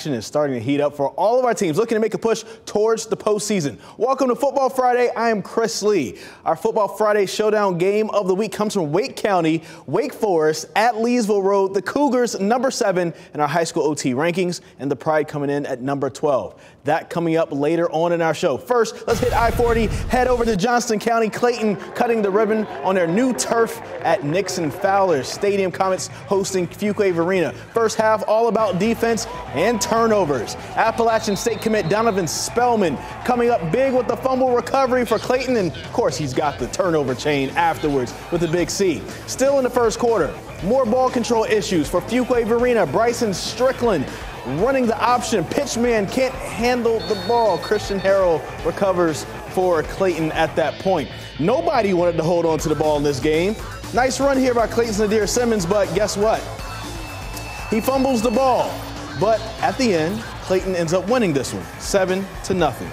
action is starting to heat up for all of our teams looking to make a push towards the postseason. Welcome to Football Friday. I am Chris Lee. Our Football Friday showdown game of the week comes from Wake County, Wake Forest at Leesville Road. The Cougars, number 7 in our high school OT rankings, and the Pride coming in at number 12. That coming up later on in our show. First, let's hit I-40, head over to Johnston County. Clayton cutting the ribbon on their new turf at Nixon Fowler Stadium. Comets hosting Fuquay Arena. First half all about defense and turnovers. Appalachian State commit Donovan Spellman coming up big with the fumble recovery for Clayton, and of course he's got the turnover chain afterwards with the big C. Still in the first quarter, more ball control issues for Fuquay Arena. Bryson Strickland running the option. Pitchman can't handle the ball. Christian Harrell recovers for Clayton at that point. Nobody wanted to hold on to the ball in this game. Nice run here by Clayton's Nadir Simmons, but guess what? He fumbles the ball. But at the end, Clayton ends up winning this one, 7-0.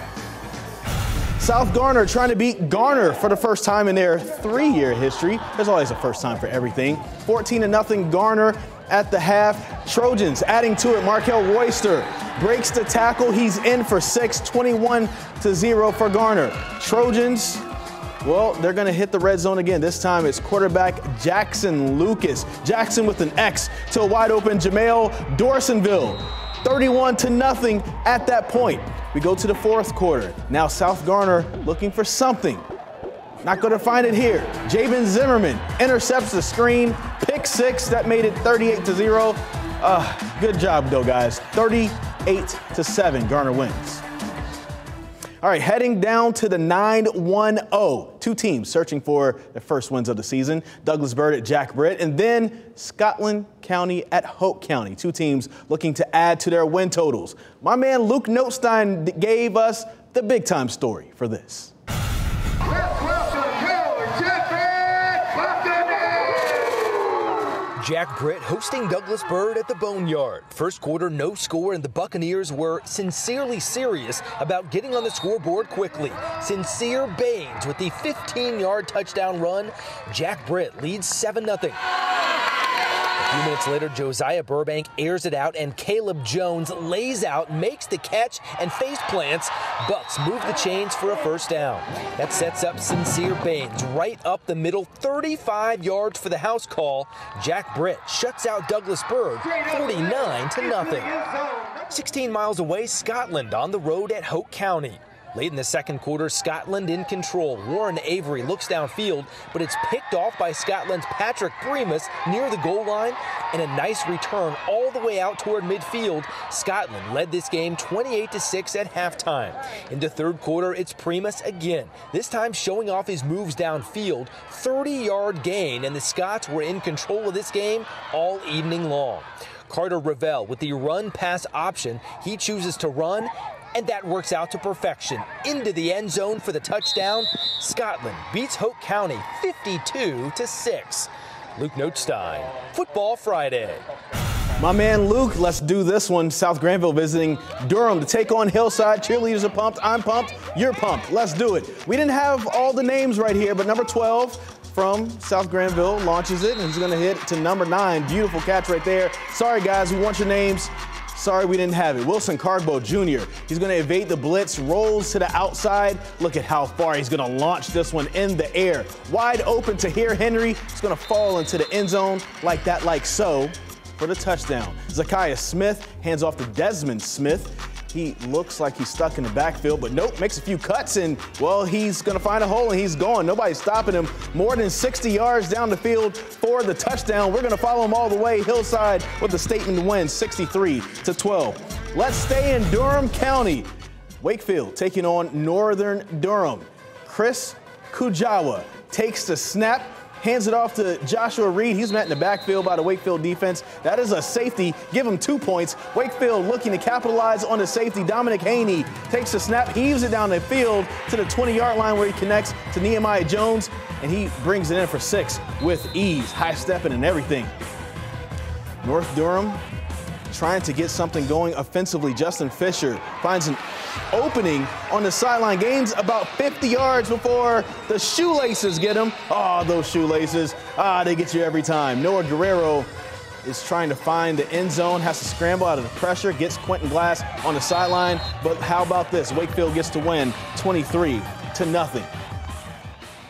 South Garner trying to beat Garner for the first time in their 3-year history. There's always a first time for everything. 14-0 Garner at the half. Trojans adding to it. Markel Royster breaks the tackle. He's in for 6, 21-0 for Garner. Trojans, well, they're going to hit the red zone again. This time it's quarterback Jackson Lucas. Jackson with an X to a wide open Jamel Dorsonville. 31-0 at that point. We go to the fourth quarter. Now South Garner looking for something. Not going to find it here. Jabin Zimmerman intercepts the screen. Pick 6, that made it 38-0. Good job though, guys. 38-7, Garner wins. All right, heading down to the 9-1-0. Two teams searching for their first wins of the season. Douglas Byrd at Jack Britt, and then Scotland County at Hope County. Two teams looking to add to their win totals. My man Luke Notestein gave us the big-time story for this. Jack Britt hosting Douglas Byrd at the Boneyard. First quarter, no score, and the Buccaneers were sincerely serious about getting on the scoreboard quickly. Sincere Baines with the 15-yard touchdown run. Jack Britt leads 7-0. A few minutes later, Josiah Burbank airs it out, and Caleb Jones lays out, makes the catch, and face plants. Bucks move the chains for a first down. That sets up Sincere Baines right up the middle, 35 yards for the house call. Jack Britt shuts out Douglas Byrd, 49-0. 16 miles away, Scotland on the road at Hope County. Late in the second quarter, Scotland in control. Warren Avery looks downfield, but it's picked off by Scotland's Patrick Primus near the goal line, and a nice return all the way out toward midfield. Scotland led this game 28-6 at halftime. In the third quarter, it's Primus again, this time showing off his moves downfield. 30-yard gain, and the Scots were in control of this game all evening long. Carter Ravel with the run-pass option. He chooses to run, and that works out to perfection. Into the end zone for the touchdown. Scotland beats Hope County 52-6. Luke Notestein, Football Friday. My man Luke, let's do this one. South Granville visiting Durham to take on Hillside. Cheerleaders are pumped. I'm pumped. You're pumped. Let's do it. We didn't have all the names right here, but number 12 from South Granville launches it, and he's going to hit to number 9. Beautiful catch right there. Sorry, guys. We want your names. Sorry we didn't have it. Wilson Cardbow Jr. He's going to evade the blitz, rolls to the outside. Look at how far he's going to launch this one in the air. Wide open to here, Henry. It's going to fall into the end zone like that, like so, for the touchdown. Zakiah Smith hands off to Desmond Smith. He looks like he's stuck in the backfield, but nope, makes a few cuts, and, well, he's going to find a hole, and he's gone. Nobody's stopping him. More than 60 yards down the field for the touchdown. We're going to follow him all the way. Hillside with the statement win, 63-12. Let's stay in Durham County. Wakefield taking on Northern Durham. Chris Kujawa takes the snap, hands it off to Joshua Reed. He's met in the backfield by the Wakefield defense. That is a safety. Give him 2 points. Wakefield looking to capitalize on the safety. Dominic Haney takes the snap, heaves it down the field to the 20-yard line where he connects to Nehemiah Jones, and he brings it in for 6 with ease, high stepping and everything. North Durham trying to get something going offensively. Justin Fisher finds an opening on the sideline, gains about 50 yards before the shoelaces get him. Oh, those shoelaces. They get you every time. Noah Guerrero is trying to find the end zone, has to scramble out of the pressure, gets Quentin Glass on the sideline. But how about this? Wakefield gets to win 23-0.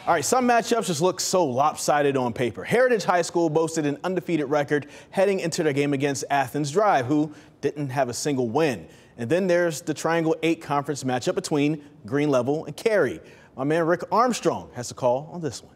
All right, some matchups just look so lopsided on paper. Heritage High School boasted an undefeated record heading into their game against Athens Drive, who didn't have a single win. And then there's the Triangle 8 conference matchup between Green Level and Cary. My man Rick Armstrong has a call on this one.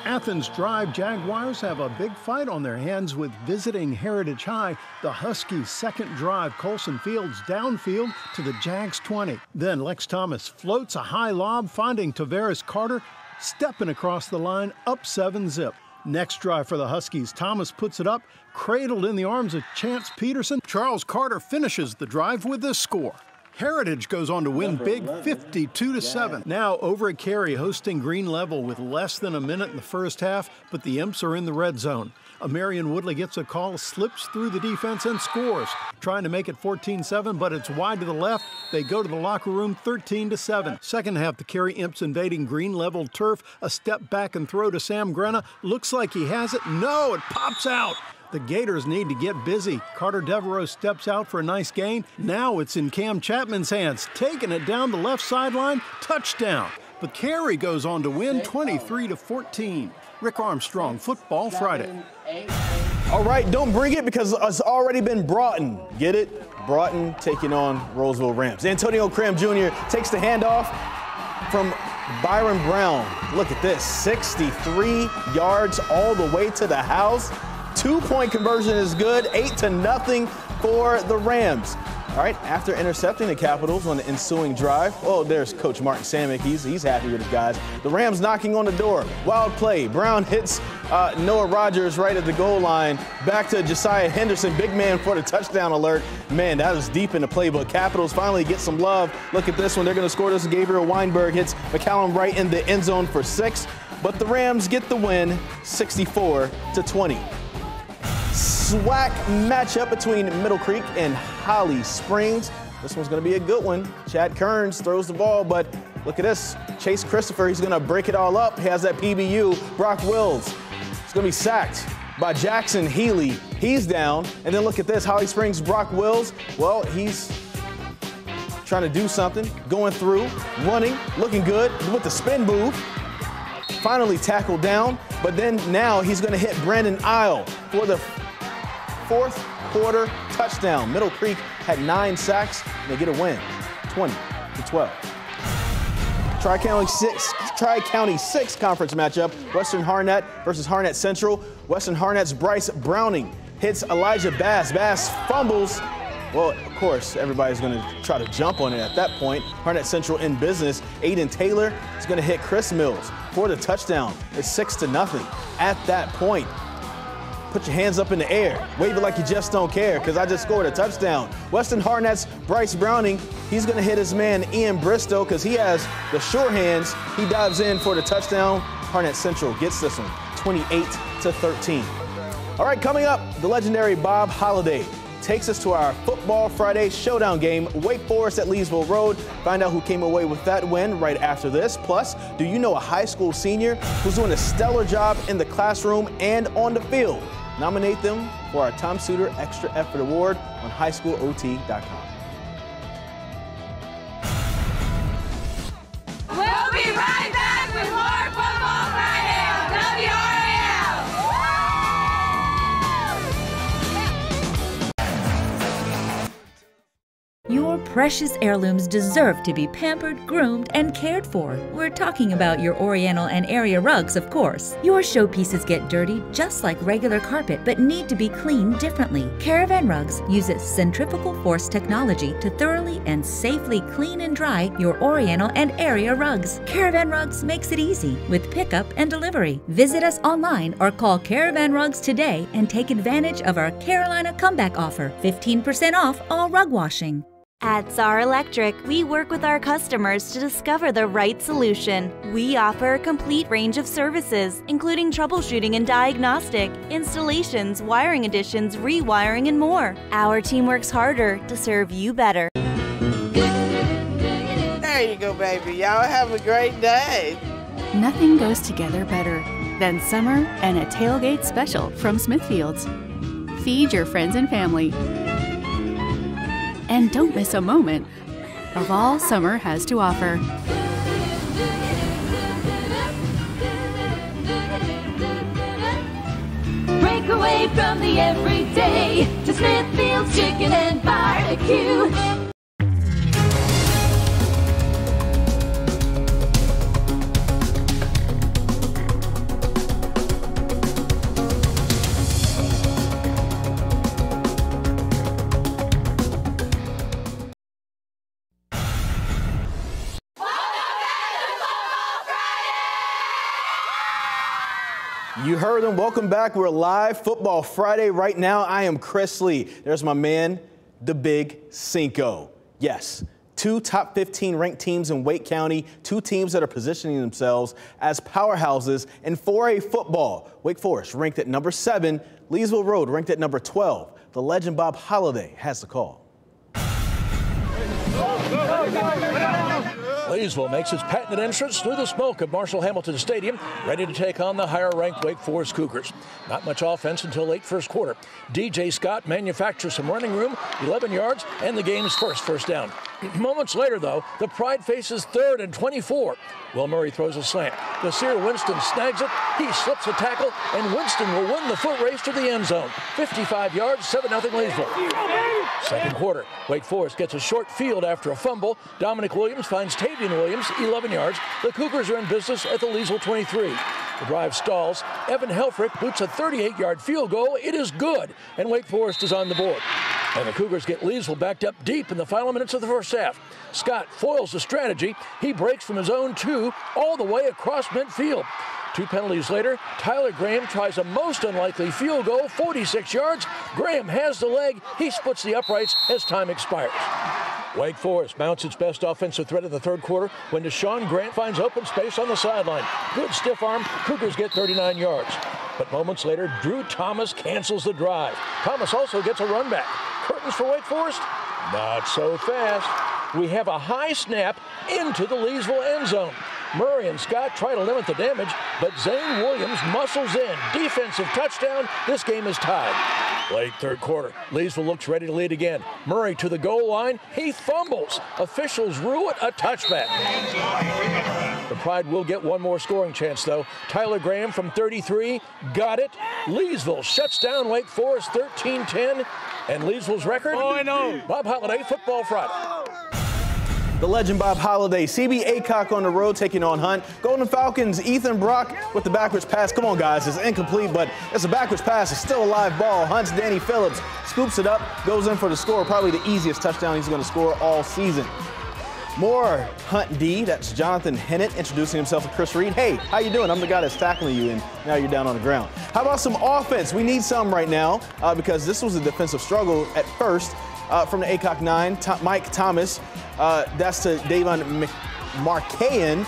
Athens Drive Jaguars have a big fight on their hands with visiting Heritage High. The Huskies' second drive, Colson Fields downfield to the Jags 20. Then Lex Thomas floats a high lob, finding Tavares Carter, stepping across the line, up 7-zip. Next drive for the Huskies, Thomas puts it up, cradled in the arms of Chance Peterson. Charles Carter finishes the drive with this score. Heritage goes on to win big 52-7. Now over at Cary, hosting Green Level with less than a minute in the first half, but the Imps are in the red zone. Marion Woodley gets a call, slips through the defense and scores. Trying to make it 14-7, but it's wide to the left. They go to the locker room 13-7. Second half, the Cary Imps invading Green Level turf. A step back and throw to Sam Grenna. Looks like he has it. No, it pops out. The Gators need to get busy. Carter Devereaux steps out for a nice gain. Now it's in Cam Chapman's hands, taking it down the left sideline. Touchdown. But Cary goes on to win 23-14. Rick Armstrong, Football Friday. All right, don't bring it because it's already been Broughton. Get it? Broughton taking on Roseville Rams. Antonio Cram Jr. takes the handoff from Byron Brown. Look at this, 63 yards all the way to the house. 2-point conversion is good, 8-0 for the Rams. All right, after intercepting the Capitals on the ensuing drive, oh, there's Coach Martin Samick. He's happy with his guys. The Rams knocking on the door. Wild play. Brown hits Noah Rogers right at the goal line. Back to Josiah Henderson, big man for the touchdown alert. Man, that was deep in the playbook. Capitals finally get some love. Look at this one. They're going to score this. Gabriel Weinberg hits McCallum right in the end zone for 6. But the Rams get the win, 64-20. SWAC matchup between Middle Creek and Holly Springs. This one's going to be a good one. Chad Kearns throws the ball, but look at this. Chase Christopher, he's going to break it all up. He has that PBU. Brock Wills is going to be sacked by Jackson Healy. He's down. And then look at this. Holly Springs, Brock Wills. Well, he's trying to do something, going through, running, looking good with the spin move. Finally tackled down, but then now he's going to hit Brandon Isle for the fourth quarter touchdown. Middle Creek had 9 sacks, and they get a win, 20-12. Tri-County 6 conference matchup, Western Harnett versus Harnett Central. Western Harnett's Bryce Browning hits Elijah Bass. Bass fumbles. Well, of course, everybody's going to try to jump on it at that point. Harnett Central in business. Aiden Taylor is going to hit Chris Mills for the touchdown. It's 6-0 at that point. Put your hands up in the air. Wave it like you just don't care because I just scored a touchdown. Western Harnett's Bryce Browning, he's going to hit his man Ian Bristow because he has the sure hands. He dives in for the touchdown. Harnett Central gets this one, 28-13. All right, coming up, the legendary Bob Holliday takes us to our Football Friday showdown game, Wake Forest at Leesville Road. Find out who came away with that win right after this. Plus, do you know a high school senior who's doing a stellar job in the classroom and on the field? Nominate them for our Tom Suter Extra Effort Award on HighSchoolOT.com. We'll be right back with more Football Friday on WRAL. Your precious heirlooms deserve to be pampered, groomed, and cared for. We're talking about your Oriental and area rugs, of course. Your showpieces get dirty just like regular carpet, but need to be cleaned differently. Caravan Rugs uses centrifugal force technology to thoroughly and safely clean and dry your Oriental and area rugs. Caravan Rugs makes it easy with pickup and delivery. Visit us online or call Caravan Rugs today and take advantage of our Carolina Comeback offer, 15% off all rug washing. At Czar Electric, we work with our customers to discover the right solution. We offer a complete range of services, including troubleshooting and diagnostic, installations, wiring additions, rewiring, and more. Our team works harder to serve you better. There you go, baby. Y'all have a great day. Nothing goes together better then summer and a tailgate special from Smithfield's. Feed your friends and family. And don't miss a moment of all summer has to offer. Break away from the everyday to Smithfield's Chicken and Barbecue. You heard them. Welcome back. We're live Football Friday. Right now, I am Chris Lee. There's my man, the Big Cinco. Yes, 2 top 15 ranked teams in Wake County, 2 teams that are positioning themselves as powerhouses in 4A football. Wake Forest ranked at number 7, Leesville Road ranked at number 12. The legend Bob Holliday has the call. Leesville makes its patented entrance through the smoke of Marshall Hamilton Stadium, ready to take on the higher-ranked Wake Forest Cougars. Not much offense until late first quarter. DJ Scott manufactures some running room, 11 yards, and the game's first down. Moments later, though, the Pride faces 3rd and 24. Will Murray throws a slant. Nasir Winston snags it. He slips a tackle, and Winston will win the foot race to the end zone. 55 yards, 7-0 Leesville. Second quarter, Wake Forest gets a short field after a fumble. Dominic Williams finds Tavian Williams, 11 yards. The Cougars are in business at the Leesville 23. The drive stalls. Evan Helfrich boots a 38-yard field goal. It is good, and Wake Forest is on the board. And the Cougars get Leesville backed up deep in the final minutes of the first half. Scott foils the strategy. He breaks from his own 2 all the way across midfield. 2 penalties later, Tyler Graham tries a most unlikely field goal, 46 yards. Graham has the leg. He splits the uprights as time expires. Wake Forest mounts its best offensive threat in the third quarter when Deshaun Grant finds open space on the sideline. Good stiff arm. Cougars get 39 yards. But moments later, Drew Thomas cancels the drive. Thomas also gets a run back. Curtains for Wake Forest? Not so fast. We have a high snap into the Leesville end zone. Murray and Scott try to limit the damage, but Zane Williams muscles in. Defensive touchdown. This game is tied. Late third quarter. Leesville looks ready to lead again. Murray to the goal line. He fumbles. Officials rule it a touchback. The Pride will get one more scoring chance, though. Tyler Graham from 33 got it. Leesville shuts down Wake Forest 13-10. And Leesville's record? Oh, I know. Bob Holliday, Football Friday. The legend Bob Holliday, CB Aycock on the road taking on Hunt. Golden Falcons, Ethan Brock with the backwards pass. Come on, guys, it's incomplete, but it's a backwards pass. It's still a live ball. Hunt's Danny Phillips scoops it up, goes in for the score. Probably the easiest touchdown he's going to score all season. More Hunt D, that's Jonathan Hennett introducing himself to Chris Reed. Hey, how you doing? I'm the guy that's tackling you, and now you're down on the ground. How about some offense? We need some right now because this was a defensive struggle at first. From the Aycock 9, Mike Thomas, that's to Davon Marcayan,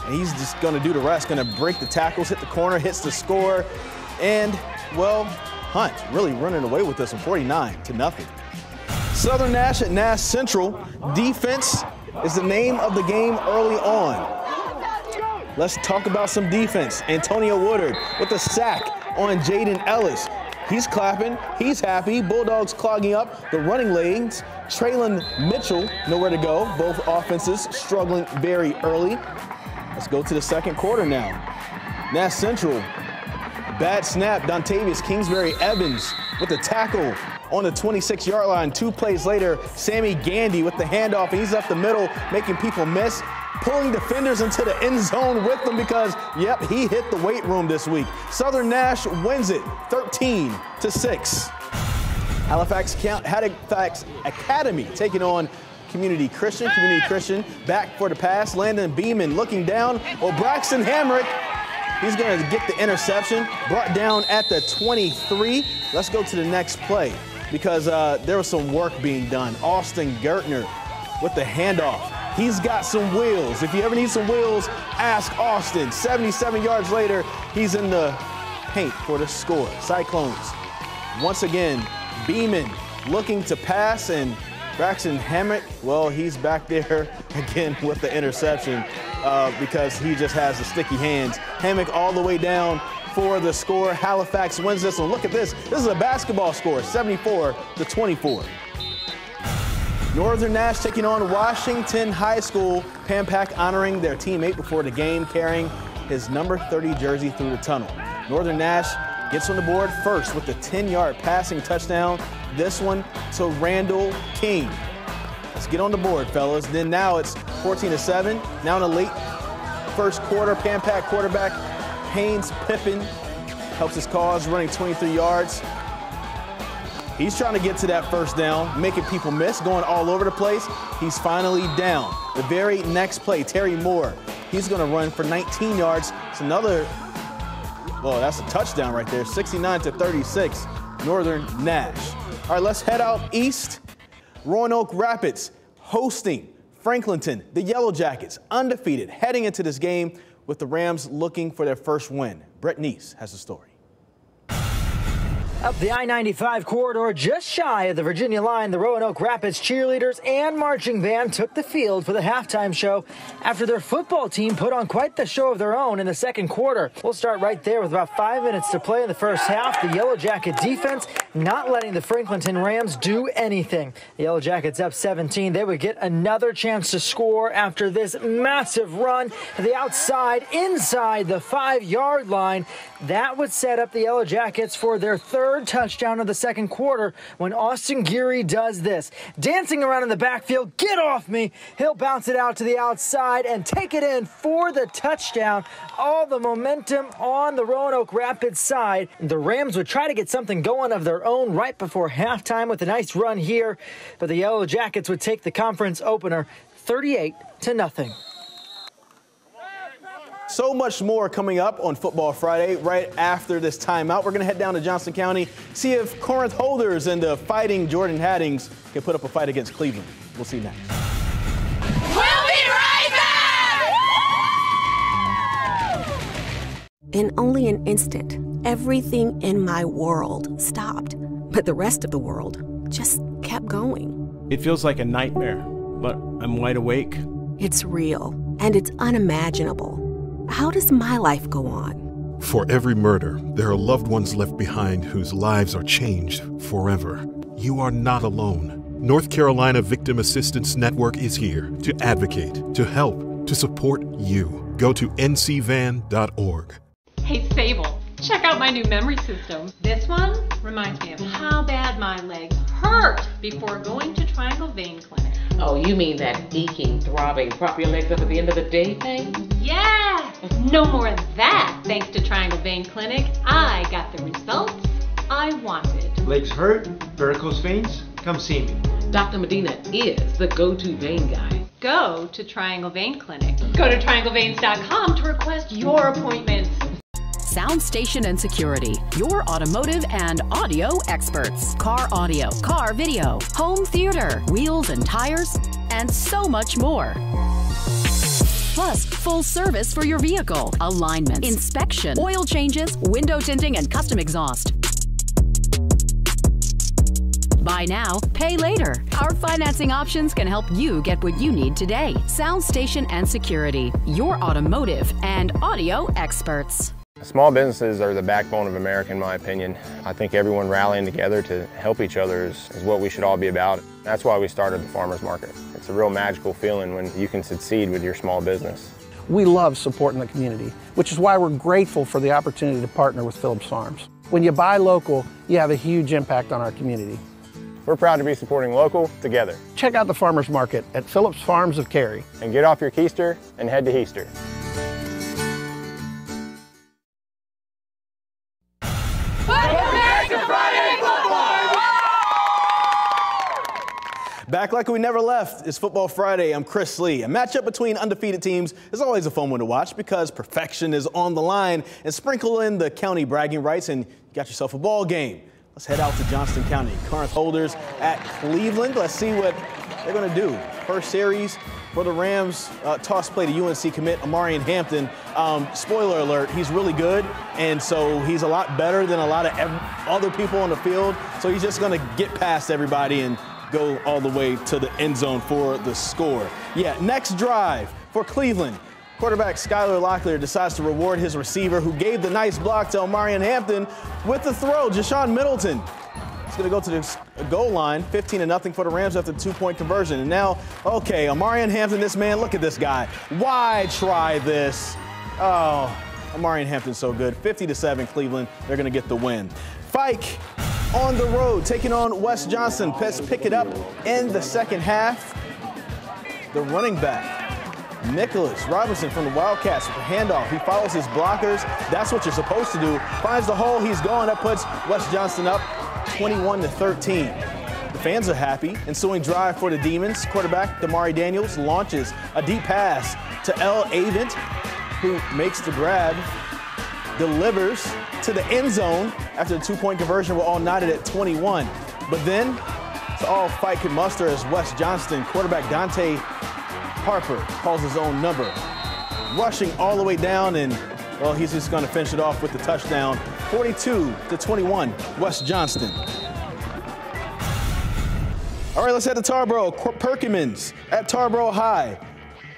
and he's just going to do the rest, going to break the tackles, hit the corner, hits the score, and, well, Hunt really running away with this one, 49-0. Southern Nash at Nash Central. Defense is the name of the game early on. Let's talk about some defense. Antonio Woodard with a sack on Jaden Ellis. He's clapping, he's happy. Bulldogs clogging up the running lanes. Traylon Mitchell, nowhere to go. Both offenses struggling very early. Let's go to the second quarter now. Nash Central, bad snap. Dontavius Kingsbury Evans with the tackle on the 26-yard line. 2 plays later, Sammy Gandy with the handoff. He's up the middle, making people miss. Pulling defenders into the end zone with them because, yep, he hit the weight room this week. Southern Nash wins it 13-6. Halifax Academy taking on Community Christian. Community Christian back for the pass. Landon Beeman looking down. Well, Braxton Hamrick, he's going to get the interception. Brought down at the 23. Let's go to the next play because there was some work being done. Austin Gertner with the handoff. He's got some wheels. If you ever need some wheels, ask Austin. 77 yards later, he's in the paint for the score. Cyclones, once again, Beeman looking to pass, and Braxton Hamrick, well, he's back there again with the interception. because he just has the sticky hands. Hammock all the way down for the score. Halifax wins this one. Look at this. This is a basketball score, 74-24. Northern Nash taking on Washington High School. Pam Pack honoring their teammate before the game, carrying his number 30 jersey through the tunnel. Northern Nash gets on the board first with the 10-yard passing touchdown. This one to Randall King. Let's get on the board, fellas. Then now it's 14-7. Now in the late first quarter, Pam Pack quarterback Haynes Pippin helps his cause, running 23 yards. He's trying to get to that first down, making people miss, going all over the place. He's finally down. The very next play, Terry Moore, he's going to run for 19 yards. It's another, well, that's a touchdown right there, 69-36, Northern Nash. All right, let's head out east. Roanoke Rapids hosting Franklinton, the Yellow Jackets, undefeated, heading into this game with the Rams looking for their first win. Brett Neese has the story. Up the I-95 corridor, just shy of the Virginia line, the Roanoke Rapids cheerleaders and marching band took the field for the halftime show after their football team put on quite the show of their own in the second quarter. We'll start right there with about 5 minutes to play in the first half. The Yellow Jacket defense not letting the Franklinton Rams do anything. The Yellow Jackets up 17. They would get another chance to score after this massive run to the outside, inside the 5-yard line. That would set up the Yellow Jackets for their third touchdown of the second quarter when Austin Geary does this. Dancing around in the backfield, get off me. He'll bounce it out to the outside and take it in for the touchdown. All the momentum on the Roanoke Rapids side. The Rams would try to get something going of their own right before halftime with a nice run here, but the Yellow Jackets would take the conference opener 38-0. So much more coming up on Football Friday right after this timeout. We're going to head down to Johnston County, see if Corinth Holders and the Fighting Jordan Haddings can put up a fight against Cleveland. We'll see you next. We'll be right back! In only an instant, everything in my world stopped. But the rest of the world just kept going. It feels like a nightmare, but I'm wide awake. It's real, and it's unimaginable. How does my life go on? For every murder, there are loved ones left behind whose lives are changed forever. You are not alone. North Carolina Victim Assistance Network is here to advocate, to help, to support you. Go to ncvan.org. Hey, Sable, check out my new memory system. This one reminds me of how bad my legs hurt before going to Triangle Vein Clinic. Oh, you mean that aching, throbbing, prop your legs up at the end of the day thing? Yeah! No more of that, thanks to Triangle Vein Clinic. I got the results I wanted. Legs hurt? Varicose veins? Come see me. Dr. Medina is the go-to vein guy. Go to Triangle Vein Clinic. Go to triangleveins.com to request your appointment. Sound Station and Security, your automotive and audio experts. Car audio, car video, home theater, wheels and tires, and so much more. Plus, full service for your vehicle, alignments, inspection, oil changes, window tinting, and custom exhaust. Buy now, pay later. Our financing options can help you get what you need today. Sound Station and Security, your automotive and audio experts. Small businesses are the backbone of America, in my opinion. I think everyone rallying together to help each other is what we should all be about. That's why we started the farmers market. It's a real magical feeling when you can succeed with your small business. We love supporting the community, which is why we're grateful for the opportunity to partner with Phillips Farms. When you buy local, you have a huge impact on our community. We're proud to be supporting local together. Check out the farmers market at Phillips Farms of Cary. And get off your keister and head to Heaster. Back like we never left, it's Football Friday. I'm Chris Lee. A matchup between undefeated teams is always a fun one to watch because perfection is on the line. And sprinkle in the county bragging rights and you got yourself a ball game. Let's head out to Johnston County. Corinth Holders at Cleveland. Let's see what they're going to do. First series for the Rams, toss play to UNC commit Amarian Hampton. Spoiler alert, he's really good, and so he's a lot better than a lot of other people on the field. So he's just going to get past everybody and go all the way to the end zone for the score. Yeah, next drive for Cleveland. Quarterback Skylar Locklear decides to reward his receiver who gave the nice block to Omarion Hampton with the throw. Jashawn Middleton is going to go to the goal line, 15-0 for the Rams after the 2-point conversion. And now, okay, Omarion Hampton, this man, look at this guy. Why try this? Oh, Omarion Hampton's so good. 50-7 Cleveland. They're going to get the win. Fike on the road, taking on West Johnston. Let's pick it up in the second half. The running back, Nicholas Robinson from the Wildcats with a handoff. He follows his blockers. That's what you're supposed to do. Finds the hole. He's gone. That puts West Johnston up 21-13. The fans are happy. Ensuing drive for the Demons. Quarterback Damari Daniels launches a deep pass to L. Avent, who makes the grab, delivers to the end zone after the 2-point conversion. We're all knotted at 21. But then it's all Fike could muster as West Johnston quarterback Dante Harper calls his own number. Rushing all the way down, and, well, he's just going to finish it off with the touchdown. 42-21, West Johnston. All right, let's head to Tarboro. Perkins at Tarboro High.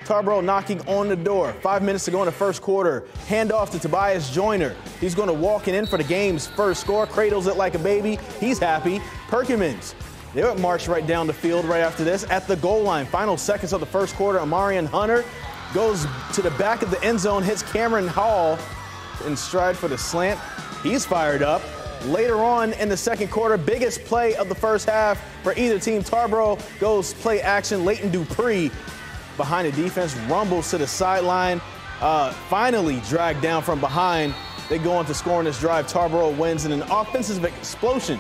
Tarboro knocking on the door. 5 minutes to go in the first quarter. Handoff to Tobias Joyner. He's going to walk it in for the game's first score. Cradles it like a baby. He's happy. Perkins, they would march right down the field right after this at the goal line. Final seconds of the first quarter. Amarian Hunter goes to the back of the end zone, hits Cameron Hall in stride for the slant. He's fired up. Later on in the second quarter, biggest play of the first half for either team. Tarboro goes play action. Leighton Dupree behind the defense, rumbles to the sideline, finally dragged down from behind. They go on to score on this drive. Tarboro wins in an offensive explosion,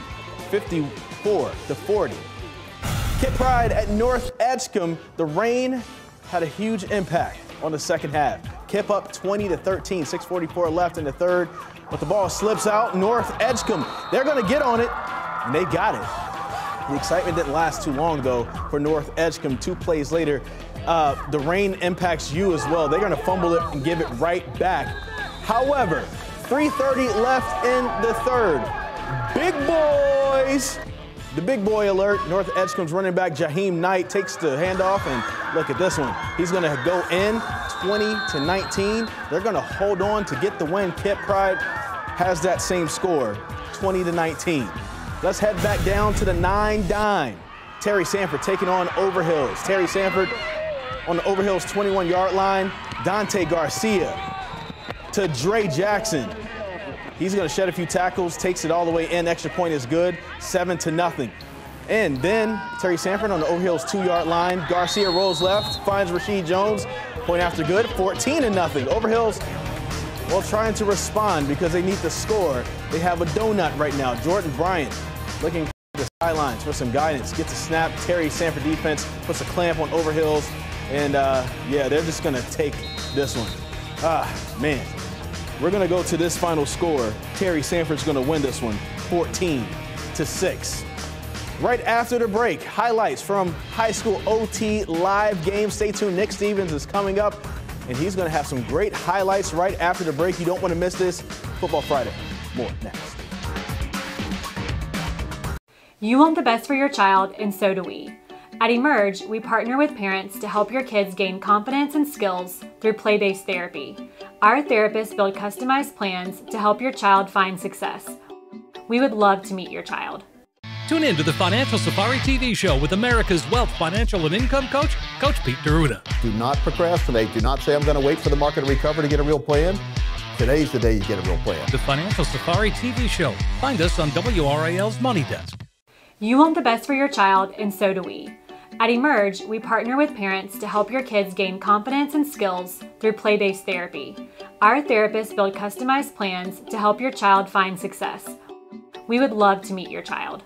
54-40. Kit Pride at North Edgecombe. The rain had a huge impact on the second half. Kip up 20-13, 6:44 left in the third, but the ball slips out. North Edgecombe, they're going to get on it, and they got it. The excitement didn't last too long, though, for North Edgecombe. 2 plays later, the rain impacts you as well. They're going to fumble it and give it right back. However, 3:30 left in the third. Big boys. The big boy alert. North Edgecombe's running back Jaheim Knight takes the handoff, and look at this one. He's going to go in 20-19. They're going to hold on to get the win. Kit Pride has that same score, 20-19. Let's head back down to the 9-dime. Terry Sanford taking on Overhills. Terry Sanford on the Overhills 21-yard line. Dante Garcia to Dre Jackson. He's going to shed a few tackles, takes it all the way in. Extra point is good, 7-0. And then Terry Sanford on the Overhills 2-yard line. Garcia rolls left, finds Rasheed Jones. Point after good, 14-0. Overhills, well, trying to respond because they need the score. They have a donut right now. Jordan Bryant looking at the sidelines for some guidance. Gets a snap. Terry Sanford defense puts a clamp on Overhills. And, yeah, they're just going to take this one. Man. We're going to go to this final score. Terry Sanford's going to win this one, 14-6. Right after the break, highlights from High School OT live game. Stay tuned. Nick Stevens is coming up, and he's going to have some great highlights right after the break. You don't want to miss this. Football Friday. More next. You want the best for your child, and so do we. At Emerge, we partner with parents to help your kids gain confidence and skills through play-based therapy. Our therapists build customized plans to help your child find success. We would love to meet your child. Tune in to the Financial Safari TV show with America's wealth, financial, and income coach, Coach Pete D'Arruda. Do not procrastinate. Do not say, I'm going to wait for the market to recover to get a real plan. Today's the day you get a real plan. The Financial Safari TV show. Find us on WRAL's Money Desk. You want the best for your child, and so do we. At Emerge, we partner with parents to help your kids gain confidence and skills through play-based therapy. Our therapists build customized plans to help your child find success. We would love to meet your child.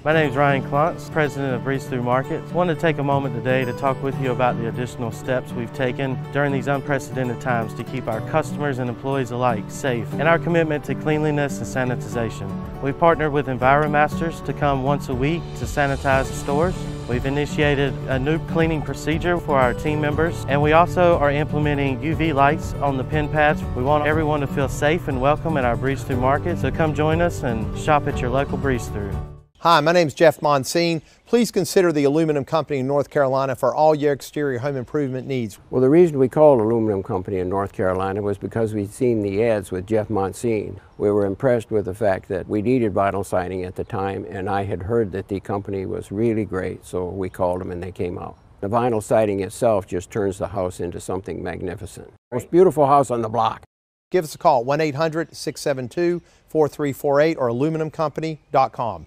My name is Ryan Klontz, president of Breeze Through Market. I wanted to take a moment today to talk with you about the additional steps we've taken during these unprecedented times to keep our customers and employees alike safe, and our commitment to cleanliness and sanitization. We've partnered with EnviroMasters to come once a week to sanitize the stores. We've initiated a new cleaning procedure for our team members, and we also are implementing UV lights on the pin pads. We want everyone to feel safe and welcome at our Breeze Through Market, so come join us and shop at your local Breeze Through. Hi, my name is Jeff Monsine. Please consider the Aluminum Company in North Carolina for all your exterior home improvement needs. Well, the reason we called Aluminum Company in North Carolina was because we'd seen the ads with Jeff Monsine. We were impressed with the fact that we needed vinyl siding at the time, and I had heard that the company was really great, so we called them and they came out. The vinyl siding itself just turns the house into something magnificent. Most beautiful house on the block. Give us a call, 1-800-672-4348 or aluminumcompany.com.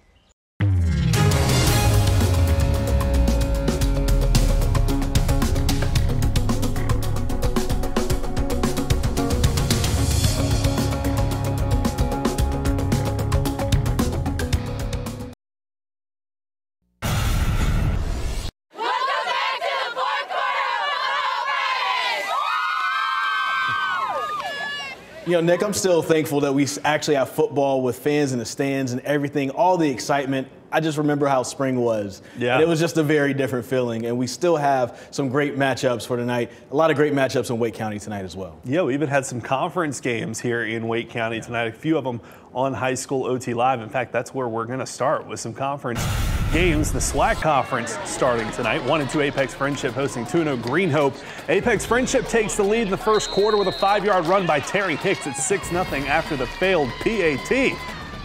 You know, Nick, I'm still thankful that we actually have football with fans in the stands and everything, all the excitement. I just remember how spring was. Yeah. And it was just a very different feeling. And we still have some great matchups for tonight. A lot of great matchups in Wake County tonight as well. Yeah, we even had some conference games here in Wake County tonight, a few of them on High School OT Live. In fact, that's where we're going to start with some conference games. The SWAC Conference starting tonight. 1-2 Apex Friendship hosting 2-0 Green Hope. Apex Friendship takes the lead in the first quarter with a 5-yard run by Terry Hicks at 6-0 after the failed PAT.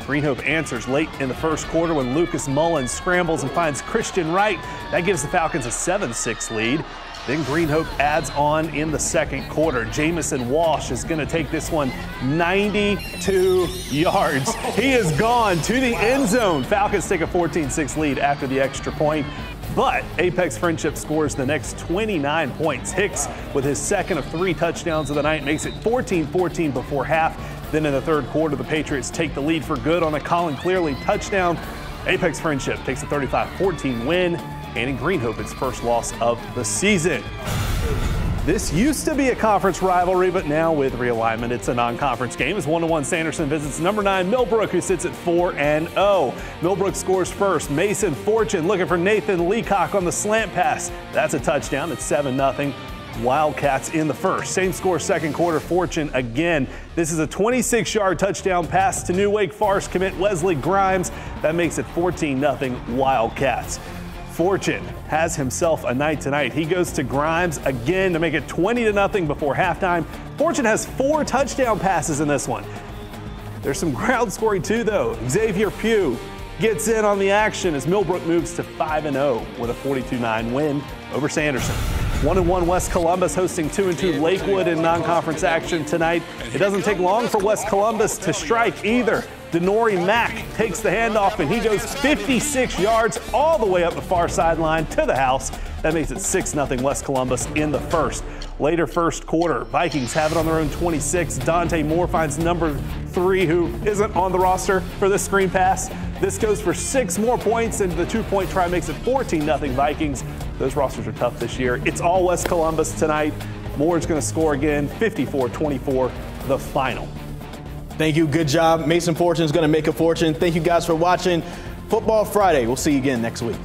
Green Hope answers late in the first quarter when Lucas Mullins scrambles and finds Christian Wright. That gives the Falcons a 7-6 lead. Then Green Hope adds on in the second quarter. Jamison Walsh is going to take this one 92 yards. He is gone to the end zone. Falcons take a 14-6 lead after the extra point. But Apex Friendship scores the next 29 points. Hicks, with his second of 3 touchdowns of the night, makes it 14-14 before half. Then in the third quarter, the Patriots take the lead for good on a Colin Clearly touchdown. Apex Friendship takes a 35-14 win, and in Green Hope, its first loss of the season. This used to be a conference rivalry, but now with realignment, it's a non-conference game as 1-1 Sanderson visits number 9 Millbrook, who sits at 4-0. Millbrook scores first. Mason Fortune looking for Nathan Leacock on the slant pass. That's a touchdown. It's 7-0. Wildcats in the first. Same score second quarter. Fortune again. This is a 26-yard touchdown pass to new Wake Forest commit Wesley Grimes. That makes it 14-0 Wildcats. Fortune has himself a night tonight. He goes to Grimes again to make it 20-0 before halftime. Fortune has 4 touchdown passes in this one. There's some ground scoring too, though. Xavier Pugh gets in on the action as Millbrook moves to 5-0 with a 42-9 win over Sanderson. 1-1 West Columbus hosting 2-2 Lakewood in non-conference action tonight. It doesn't take long for West Columbus to strike either. Denori Mack takes the handoff and he goes 56 yards all the way up the far sideline to the house. That makes it 6-0 West Columbus in the first. Later first quarter, Vikings have it on their own 26. Dante Moore finds number 3, who isn't on the roster for this screen pass. This goes for 6 more points, and the 2-point try makes it 14-0 Vikings. Those rosters are tough this year. It's all West Columbus tonight. Moore's going to score again, 54-24, the final. Thank you. Good job. Mason Fortune is going to make a fortune. Thank you guys for watching Football Friday. We'll see you again next week.